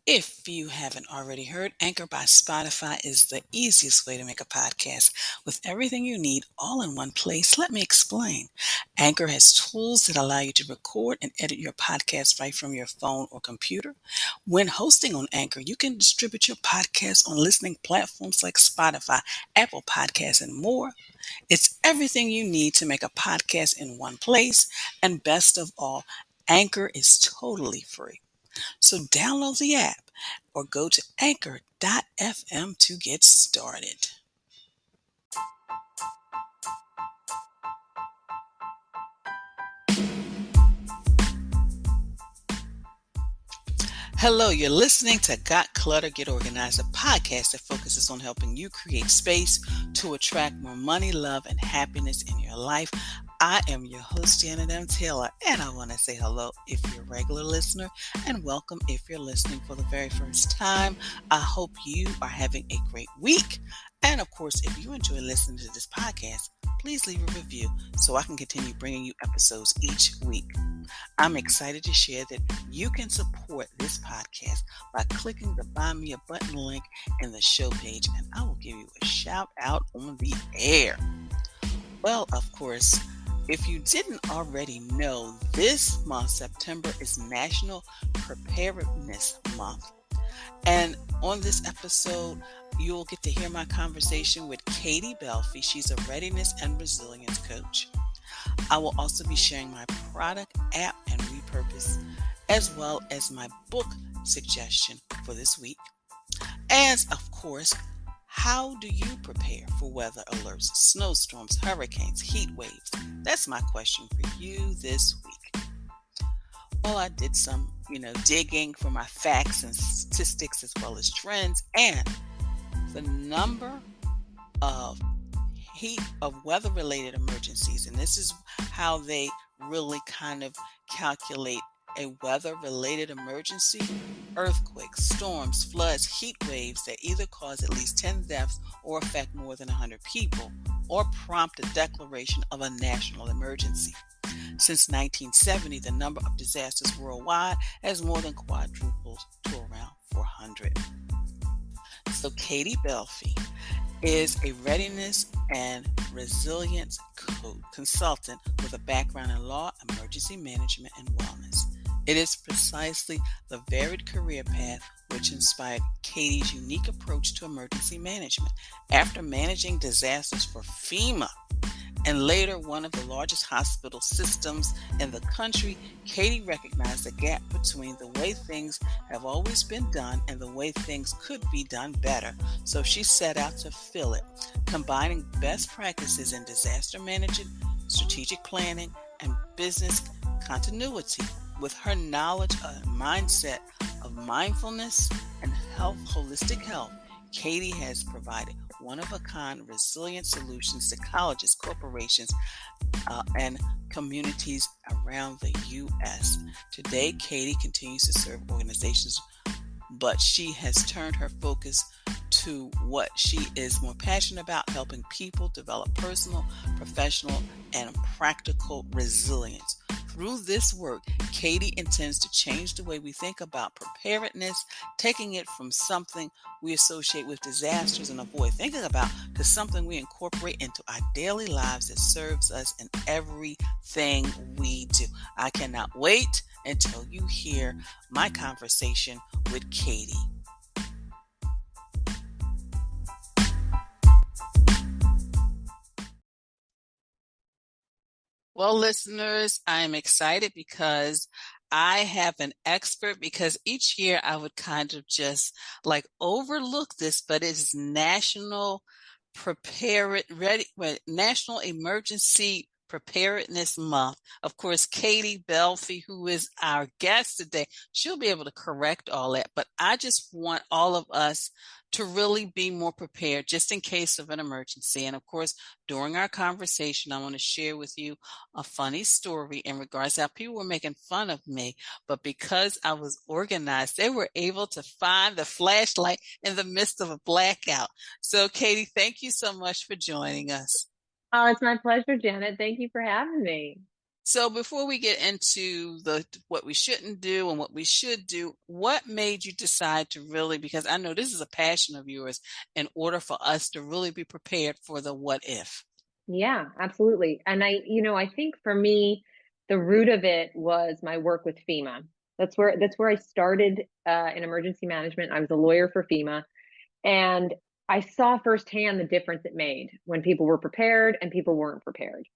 If you haven't already heard, Anchor by Spotify is the easiest way to make a podcast with everything you need all in one place. Let me explain. Anchor has tools that allow you to record and edit your podcast right from your phone or computer. When hosting on Anchor, you can distribute your podcast on listening platforms like Spotify, Apple Podcasts, and more. It's everything you need to make a podcast in one place. And best of all, Anchor is totally free. So download the app or go to anchor.fm to get started. Hello, you're listening to Got Clutter, Get Organized, a podcast that focuses on helping you create space to attract more money, love, and happiness in your life. I am your host, Janet M. Taylor, and I want to say hello if you're a regular listener and welcome if you're listening for the very first time. I hope you are having a great week. And of course, if you enjoy listening to this podcast, please leave a review so I can continue bringing you episodes each week. I'm excited to share that you can support this podcast by clicking the Buy Me a Button link in the show page, and I will give you a shout out on the air. Well, of course, if you didn't already know, this month, September, is National Preparedness Month. And on this episode, you'll get to hear my conversation with Katie Belfi. She's a readiness and resilience coach. I will also be sharing my product, app, and repurpose, as well as my book suggestion for this week. And of course, how do you prepare for weather alerts, snowstorms, hurricanes, heat waves? That's my question for you this week. Well, I did some, digging for my facts and statistics as well as trends, and the number of weather-related emergencies, and this is how they really kind of calculate a weather-related emergency: earthquakes, storms, floods, heat waves that either cause at least 10 deaths or affect more than 100 people, or prompt a declaration of a national emergency. Since 1970, the number of disasters worldwide has more than quadrupled to around 400. So Katie Belfi is a readiness and resilience consultant with a background in law, emergency management, and wellness. It is precisely the varied career path which inspired Katie's unique approach to emergency management. After managing disasters for FEMA and later one of the largest hospital systems in the country, Katie recognized the gap between the way things have always been done and the way things could be done better. So she set out to fill it, combining best practices in disaster management, strategic planning, and business continuity with her knowledge and mindset of mindfulness and holistic health. Katie has provided one-of-a-kind resilient solutions to colleges, corporations, and communities around the U.S. Today, Katie continues to serve organizations, but she has turned her focus to what she is more passionate about: helping people develop personal, professional, and practical resilience. Through this work, Katie intends to change the way we think about preparedness, taking it from something we associate with disasters and avoid thinking about to something we incorporate into our daily lives that serves us in everything we do. I cannot wait until you hear my conversation with Katie. Well, listeners, I'm excited because I have an expert, because each year I would kind of just overlook this, but it's National National Emergency Preparedness Month. Of course, Katie Belfi, who is our guest today, she'll be able to correct all that, but I just want all of us to really be more prepared just in case of an emergency. And of course, during our conversation, I want to share with you a funny story in regards to how people were making fun of me, but because I was organized, they were able to find the flashlight in the midst of a blackout. So, Katie, thank you so much for joining us. Oh, it's my pleasure, Janet. Thank you for having me. So before we get into the what we shouldn't do and what we should do, what made you decide to really, because I know this is a passion of yours, in order for us to really be prepared for the what if? Yeah, absolutely. And I think for me, the root of it was my work with FEMA. That's where I started in emergency management. I was a lawyer for FEMA, and I saw firsthand the difference it made when people were prepared and people weren't prepared.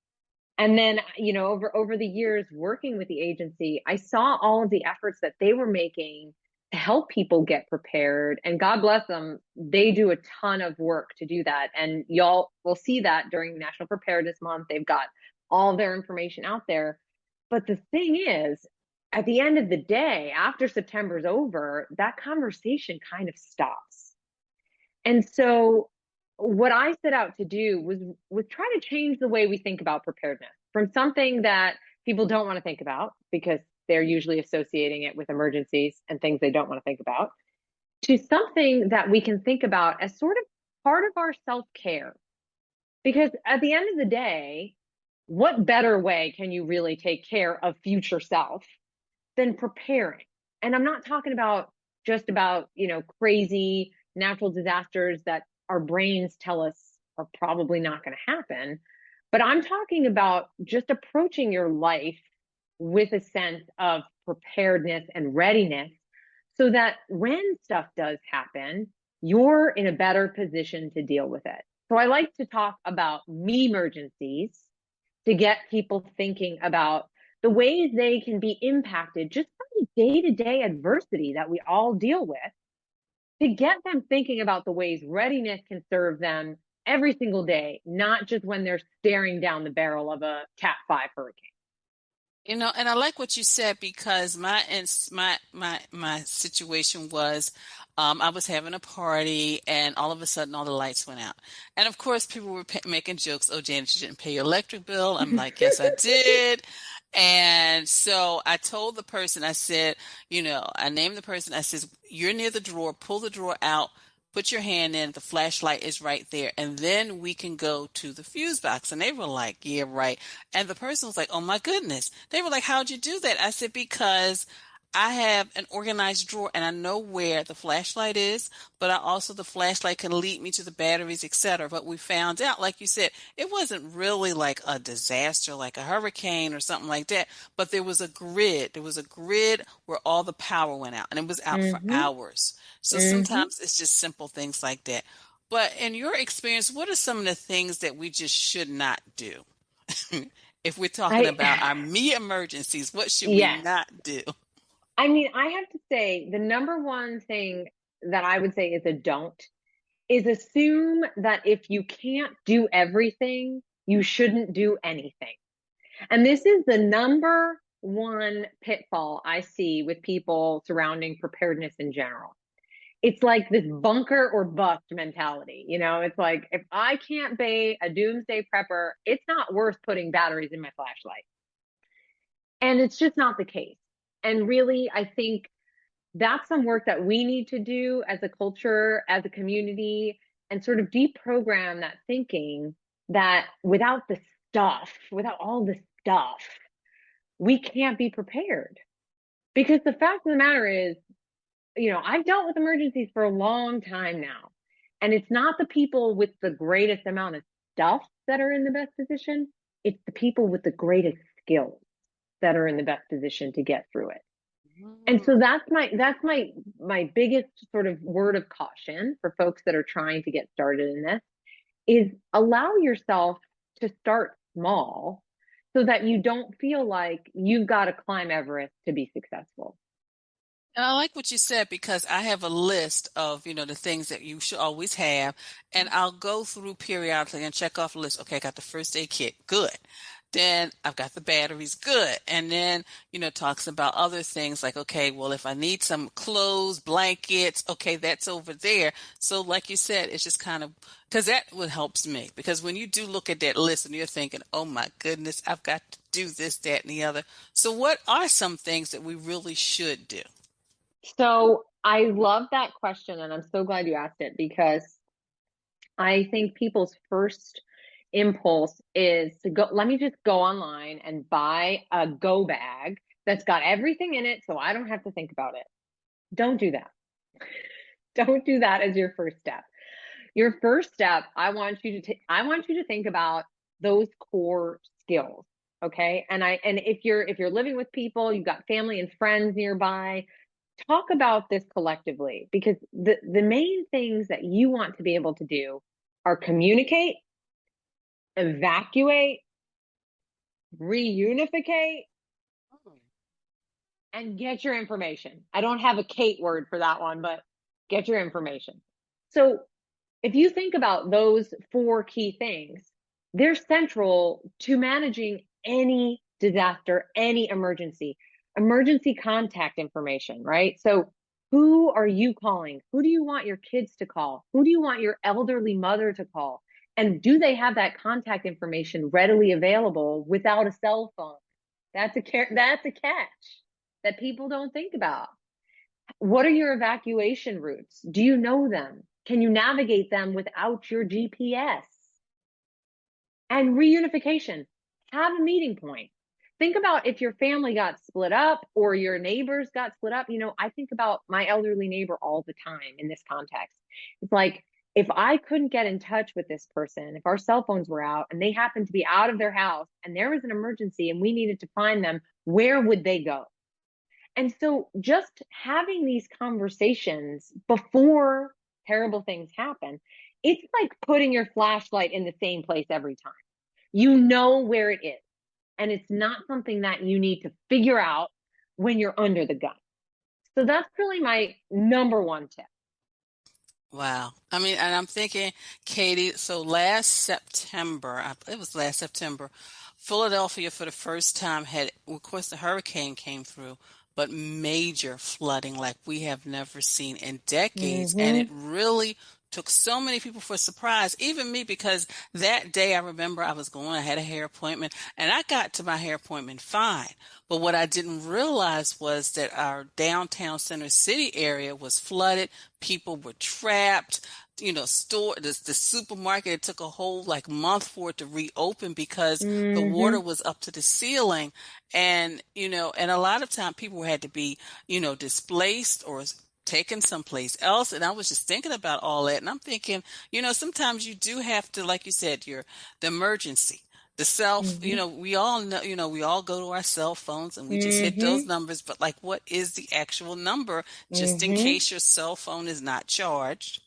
And then, over the years working with the agency, I saw all of the efforts that they were making to help people get prepared. And God bless them, they do a ton of work to do that. And y'all will see that during National Preparedness Month. They've got all their information out there. But the thing is, at the end of the day, after September's over, that conversation kind of stops. And so what I set out to do was try to change the way we think about preparedness from something that people don't want to think about because they're usually associating it with emergencies and things they don't want to think about to something that we can think about as sort of part of our self-care. Because at the end of the day, what better way can you really take care of future self than preparing? And I'm not talking about just about, crazy natural disasters that our brains tell us are probably not going to happen. But I'm talking about just approaching your life with a sense of preparedness and readiness so that when stuff does happen, you're in a better position to deal with it. So I like to talk about me emergencies to get people thinking about the ways they can be impacted just by the day-to-day adversity that we all deal with, to get them thinking about the ways readiness can serve them every single day, not just when they're staring down the barrel of a Cat 5 hurricane. And I like what you said because my situation was, I was having a party and all of a sudden all the lights went out, and of course people were making jokes. Oh, Janet, you didn't pay your electric bill. I'm like, yes, I did. And so I told the person, I said, I named the person. I says, you're near the drawer. Pull the drawer out. Put your hand in. The flashlight is right there, and then we can go to the fuse box. And they were like, yeah, right. And the person was like, oh my goodness. They were like, how'd you do that? I said, because I have an organized drawer and I know where the flashlight is, but the flashlight can lead me to the batteries, etc. But we found out, like you said, it wasn't really like a disaster, like a hurricane or something like that, but there was a grid. There was a grid where all the power went out and it was out for Mm-hmm. hours. So Mm-hmm. sometimes it's just simple things like that. But in your experience, what are some of the things that we just should not do? If we're talking I about our me emergencies, what should we yes. not do? I mean, I have to say the number one thing that I would say is a don't is assume that if you can't do everything, you shouldn't do anything. And this is the number one pitfall I see with people surrounding preparedness in general. It's like this bunker or bust mentality. It's like if I can't be a doomsday prepper, it's not worth putting batteries in my flashlight. And it's just not the case. And really, I think that's some work that we need to do as a culture, as a community, and sort of deprogram that thinking that without all the stuff, we can't be prepared. Because the fact of the matter is, I've dealt with emergencies for a long time now. And it's not the people with the greatest amount of stuff that are in the best position. It's the people with the greatest skills that are in the best position to get through it. And so Mm. that's my biggest sort of word of caution for folks that are trying to get started in this is allow yourself to start small so that you don't feel like you've got to climb Everest to be successful. And I like what you said because I have a list of, the things that you should always have, and I'll go through periodically and check off the list. Okay, I got the first aid kit. Good. Then I've got the batteries. Good. And then, talks about other things like, okay, well, if I need some clothes, blankets, okay, that's over there. So like you said, it's just kind of, because that what helps me. Because when you do look at that list and you're thinking, oh my goodness, I've got to do this, that, and the other. So what are some things that we really should do? So I love that question, and I'm so glad you asked it because I think people's first impulse is to go, let me just go online and buy a go bag that's got everything in it so I don't have to think about it. Don't do that. Don't do that as your first step. Your first step, I want you to think about those core skills. Okay. And if you're living with people, you've got family and friends nearby, talk about this collectively, because the main things that you want to be able to do are communicate, evacuate, reunificate, and get your information. I don't have a Kate word for that one, but get your information. So if you think about those four key things, they're central to managing any disaster, any emergency contact information, right? So who are you calling? Who do you want your kids to call? Who do you want your elderly mother to call? And do they have that contact information readily available without a cell phone? That's a catch that people don't think about. What are your evacuation routes? Do you know them? Can you navigate them without your GPS? And reunification, have a meeting point. Think about if your family got split up or your neighbors got split up. I think about my elderly neighbor all the time in this context. It's like, if I couldn't get in touch with this person, if our cell phones were out and they happened to be out of their house and there was an emergency and we needed to find them, where would they go? And so just having these conversations before terrible things happen, it's like putting your flashlight in the same place every time. You know where it is. And it's not something that you need to figure out when you're under the gun. So that's really my number one tip. Wow. I mean, and I'm thinking, Katie, so last September, it was last September, Philadelphia for the first time had, of course, the hurricane came through, but major flooding like we have never seen in decades. And it Mm-hmm. really took so many people for surprise, even me, because that day I remember I had a hair appointment, and I got to my hair appointment fine. But what I didn't realize was that our downtown center city area was flooded. People were trapped. The supermarket, it took a whole like month for it to reopen because the water Mm-hmm. was up to the ceiling. And a lot of time people had to be, displaced or taken someplace else. And I was just thinking about all that. And I'm thinking, sometimes you do have to, like you said, the emergency. Mm-hmm. We all know, we all go to our cell phones and we just hit those Mm-hmm. numbers. But like, what is the actual number just in Mm-hmm. case your cell phone is not charged?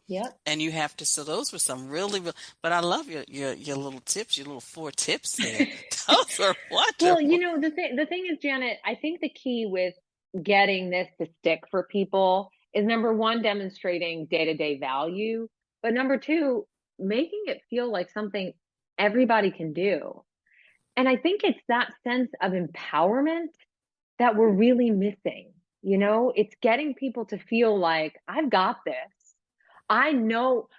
Yep. And you have to, so those were some really, really, but I love your little tips, your little four tips there. Those are Well, wonderful. the thing is, Janet, I think the key with getting this to stick for people is number one, demonstrating day-to-day value, but number two, making it feel like something everybody can do. And I think it's that sense of empowerment that we're really missing. It's getting people to feel like, I've got this. I know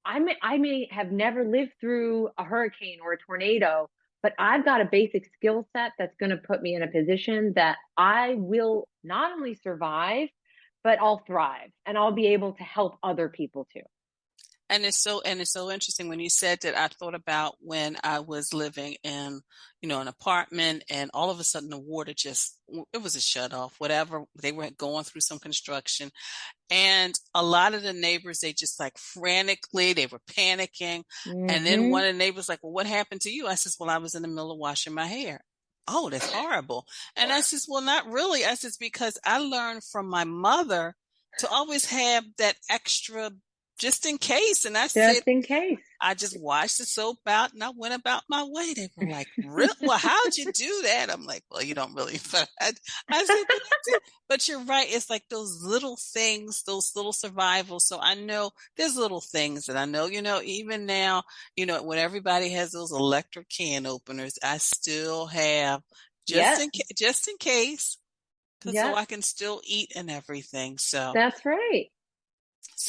I may have never lived through a hurricane or a tornado, but I've got a basic skill set that's going to put me in a position that I will not only survive, but I'll thrive and I'll be able to help other people too. And it's so interesting when you said that. I thought about when I was living in, an apartment, and all of a sudden the water just, it was a shut off, whatever. They were going through some construction, and a lot of the neighbors, they just like frantically, they were panicking. And then Mm-hmm. one of the neighbors like, well, what happened to you? I says, well, I was in the middle of washing my hair. Oh, that's horrible. And I says, well, not really. I says, because I learned from my mother to always have that extra just in case. And I said, Just in case. I just washed the soap out and I went about my way. They were like, really? Well, how'd you do that? I'm like, well, you don't really. But I said, but I did. But you're right. It's like those little things, those little survivals. So I know there's little things that I know, even now, when everybody has those electric can openers, I still have Yep. just in case, so Yep. I can still eat and everything. So, That's right.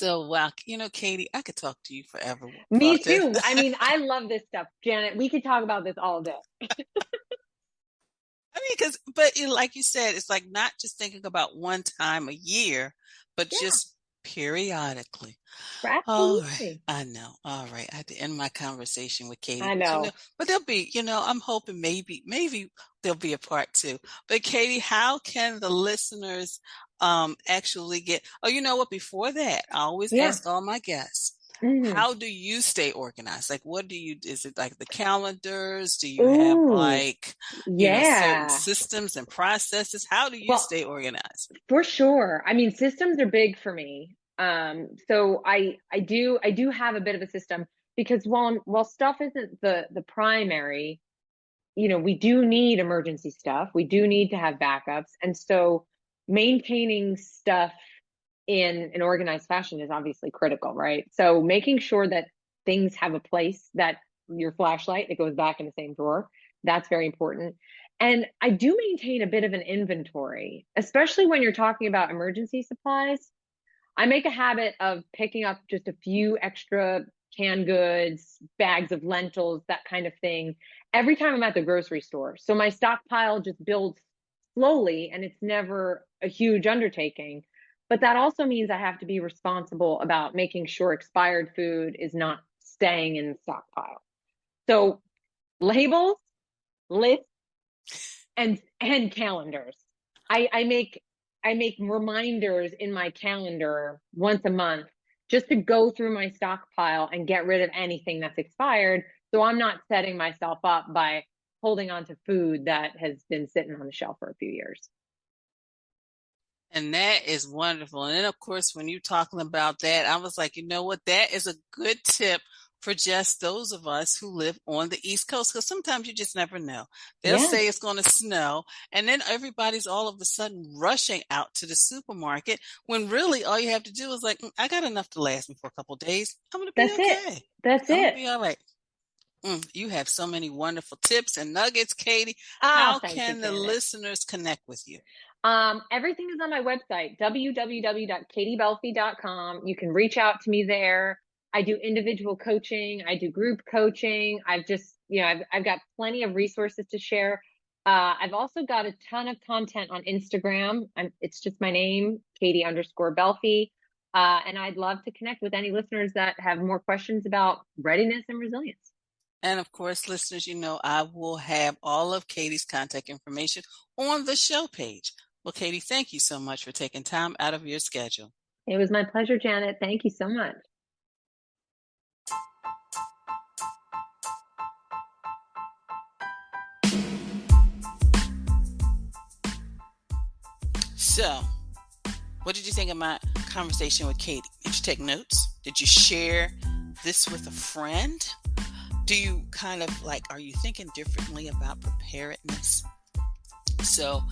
wow, Katie, I could talk to you forever Me about this. too. I mean, I love this stuff, Janet. We could talk about this all day. I mean, but like you said, it's like not just thinking about one time a year, but Yeah. just Periodically. All right. Absolutely. I know. All right. I had to end my conversation with Katie, I know. but there'll be, I'm hoping maybe there'll be a part two. But Katie, how can the listeners actually oh, you know what? Before that, I always Yeah. ask all my guests, Hmm. how do you stay organized? Like, is it like the calendars? Do you have Ooh, like, certain yeah. systems and processes? How do you Well, stay organized? for sure. I mean, systems are big for me. So I do have a bit of a system because while stuff isn't the primary, we do need emergency stuff. We do need to have backups. And so maintaining stuff in an organized fashion is obviously critical, right? So making sure that things have a place, that your flashlight that goes back in the same drawer, that's very important. And I do maintain a bit of an inventory, especially when you're talking about emergency supplies. I make a habit of picking up just a few extra canned goods, bags of lentils, that kind of thing, every time I'm at the grocery store. So my stockpile just builds slowly and it's never a huge undertaking. But that also means I have to be responsible about making sure expired food is not staying in the stockpile. So labels, lists, and calendars. I make reminders in my calendar once a month just to go through my stockpile and get rid of anything that's expired. So I'm not setting myself up by holding on to food that has been sitting on the shelf for a few years. And that is wonderful. And then, of course, when you're talking about that, I was like, you know what? That is a good tip for just those of us who live on the East Coast, because sometimes you just never know. They'll Yeah, say it's going to snow, and then everybody's all of a sudden rushing out to the supermarket when really all you have to do is like, I got enough to last me for a couple of days. I'm going to be that's it. okay. That's I'm going to it. be all right. You have so many wonderful tips and nuggets, Katie. Ah, How thank you, can the Janet. listeners connect with you? Everything is on my website, www.katiebelfi.com. You can reach out to me there. I do individual coaching. I do group coaching. I've got plenty of resources to share. I've also got a ton of content on Instagram. It's just my name, Katie_Belfi. And I'd love to connect with any listeners that have more questions about readiness and resilience. And of course, listeners, I will have all of Katie's contact information on the show page. Well, Katie, thank you so much for taking time out of your schedule. It was my pleasure, Janet. Thank you so much. So, what did you think of my conversation with Katie? Did you take notes? Did you share this with a friend? Do you are you thinking differently about preparedness? So,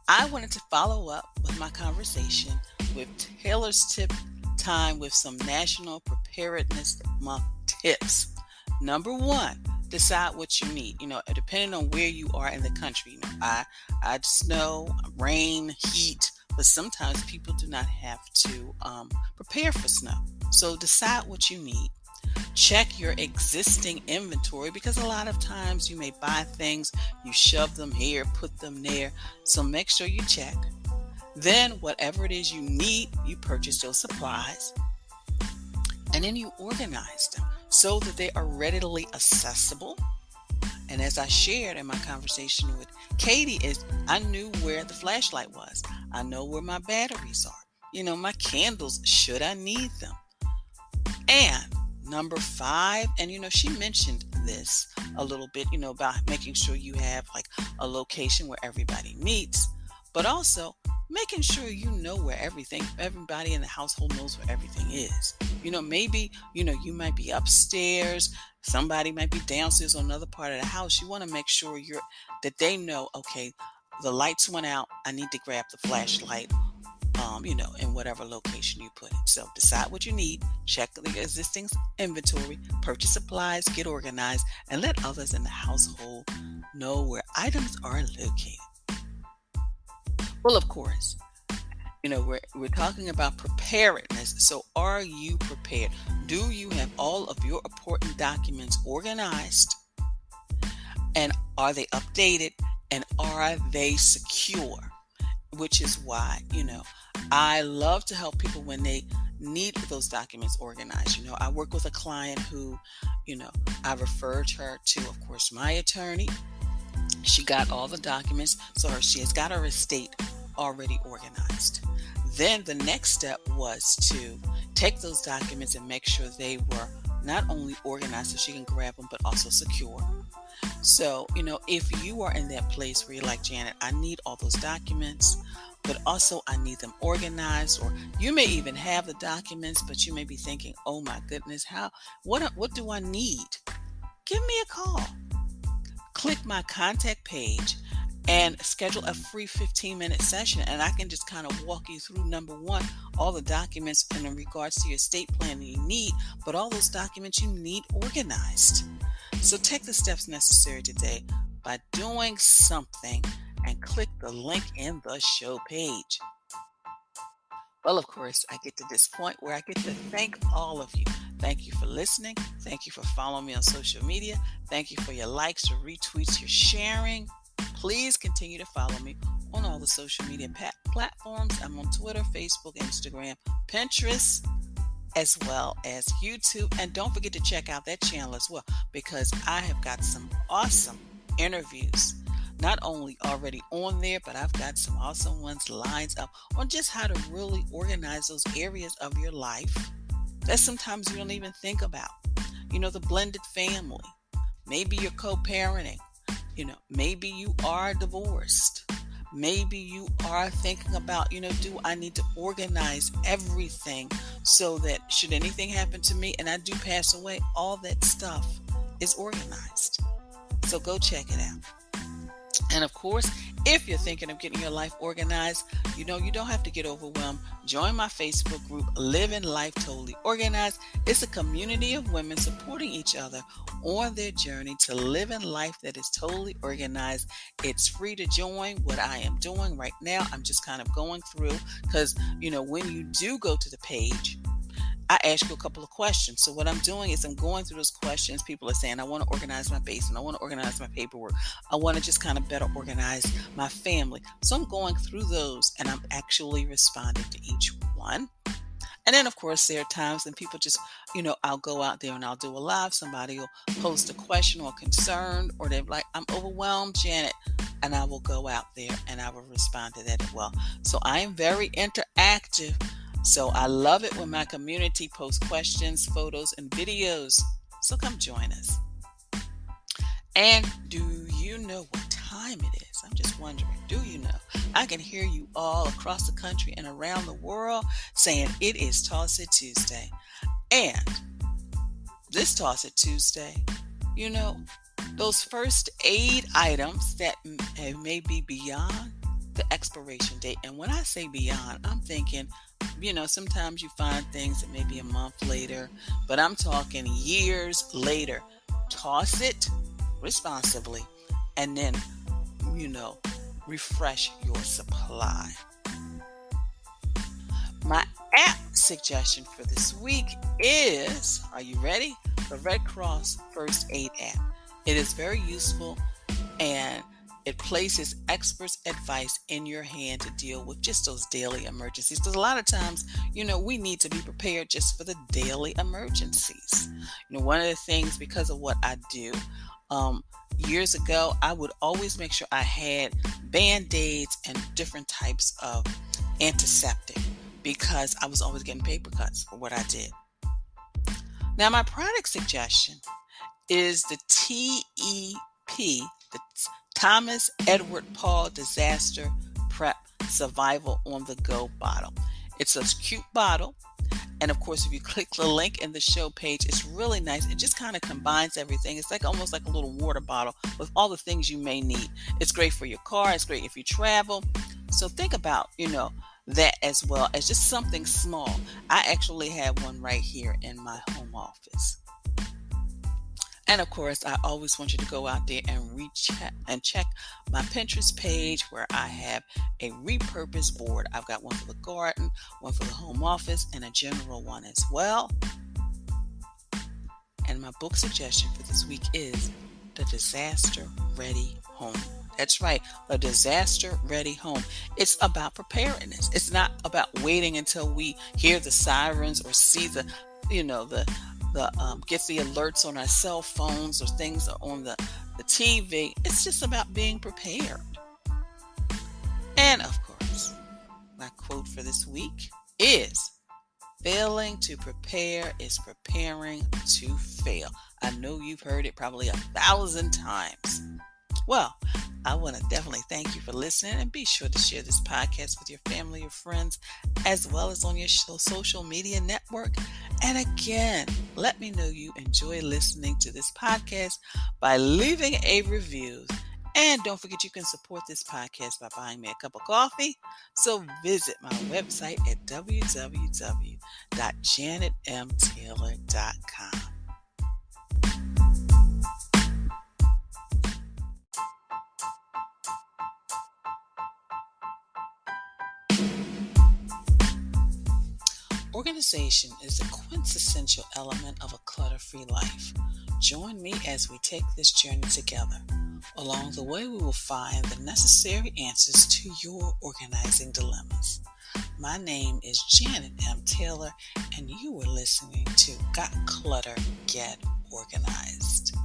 I wanted to follow up with my conversation with Taylor's Tip Time with some National Preparedness Month tips. Number one, decide what you need. Depending on where you are in the country. I snow, rain, heat, but sometimes people do not have to prepare for snow. So decide what you need. Check your existing inventory because a lot of times you may buy things, you shove them here, put them there. So make sure you check. Then, whatever it is you need, you purchase those supplies and then you organize them so that they are readily accessible. And as I shared in my conversation with Katie, I knew where the flashlight was. I know where my batteries are. My candles, should I need them. And number 5, and she mentioned this a little bit, about making sure you have like a location where everybody meets, but also making sure where everybody in the household knows where everything is. Maybe, you might be upstairs, somebody might be downstairs on another part of the house. You want to make sure that they know, okay, the lights went out, I need to grab the flashlight, in whatever location you put it. So decide what you need, check the existing inventory, purchase supplies, get organized, and let others in the household know where items are located. Well, of course, we're talking about preparedness. So are you prepared? Do you have all of your important documents organized? And are they updated? And are they secure? Which is why, I love to help people when they need those documents organized. I work with a client who, I referred her to, of course, my attorney. She got all the documents, so she has got her estate already organized. Then the next step was to take those documents and make sure they were not only organized so she can grab them, but also secure. So, if you are in that place where you're like, Janet, I need all those documents, but also I need them organized, or you may even have the documents, but you may be thinking, oh my goodness, what do I need? Give me a call. Click my contact page and schedule a free 15-minute session, and I can just kind of walk you through, number one, all the documents in regards to your estate plan that you need, but all those documents you need organized. So take the steps necessary today by doing something and click the link in the show page. Well, of course, I get to this point where I get to thank all of you. Thank you for listening. Thank you for following me on social media. Thank you for your likes, your retweets, your sharing. Please continue to follow me on all the social media platforms. I'm on Twitter, Facebook, Instagram, Pinterest, as well as YouTube. And don't forget to check out that channel as well, because I have got some awesome interviews, not only already on there, but I've got some awesome ones lined up on just how to really organize those areas of your life that sometimes you don't even think about. The blended family. Maybe you're co-parenting. Maybe you are divorced. Maybe you are thinking about, do I need to organize everything so that should anything happen to me and I do pass away, all that stuff is organized. So go check it out. And of course, if you're thinking of getting your life organized, you don't have to get overwhelmed. Join my Facebook group, Living Life Totally Organized. It's a community of women supporting each other on their journey to living life that is totally organized. It's free to join. What I am doing right now, I'm just kind of going through, because, when you do go to the page, I ask you a couple of questions. So what I'm doing is I'm going through those questions. People are saying, I want to organize my basement. I want to organize my paperwork. I want to just kind of better organize my family. So I'm going through those and I'm actually responding to each one. And then, of course, there are times when people just, I'll go out there and I'll do a live. Somebody will post a question or concern, or they're like, I'm overwhelmed, Janet. And I will go out there and I will respond to that as well. So I am very interactive. So I love it when my community posts questions, photos, and videos. So come join us. And do you know what time it is? I'm just wondering, do you know? I can hear you all across the country and around the world saying it is Toss It Tuesday. And this Toss It Tuesday, those first aid items that may be beyond the expiration date. And when I say beyond, I'm thinking, sometimes you find things that may be a month later, but I'm talking years later. Toss it responsibly and then, refresh your supply. My app suggestion for this week is, are you ready? The Red Cross First Aid app. It is very useful and it places experts' advice in your hand to deal with just those daily emergencies. Because a lot of times, we need to be prepared just for the daily emergencies. One of the things, because of what I do, years ago, I would always make sure I had Band-Aids and different types of antiseptic, because I was always getting paper cuts for what I did. Now, my product suggestion is the TEP, the Thomas Edward Paul Disaster Prep Survival on the Go bottle. It's a cute bottle. And of course, if you click the link in the show page, it's really nice. It just kind of combines everything. It's like almost like a little water bottle with all the things you may need. It's great for your car. It's great if you travel. So think about, that as well as just something small. I actually have one right here in my home office. And of course, I always want you to go out there and check my Pinterest page, where I have a repurposed board. I've got one for the garden, one for the home office, and a general one as well. And my book suggestion for this week is The Disaster Ready Home. That's right, a disaster-ready home. It's about preparedness. It's not about waiting until we hear the sirens or see get the alerts on our cell phones or things on the TV. It's just about being prepared. And of course, my quote for this week is, failing to prepare is preparing to fail. I know you've heard it probably 1,000 times. Well, I want to definitely thank you for listening, and be sure to share this podcast with your family or friends, as well as on your social media network. And again, let me know you enjoy listening to this podcast by leaving a review. And don't forget, you can support this podcast by buying me a cup of coffee. So visit my website at www.janetmtaylor.com. Organization is a quintessential element of a clutter-free life. Join me as we take this journey together. Along the way, we will find the necessary answers to your organizing dilemmas. My name is Janet M. Taylor, and you are listening to Got Clutter, Get Organized.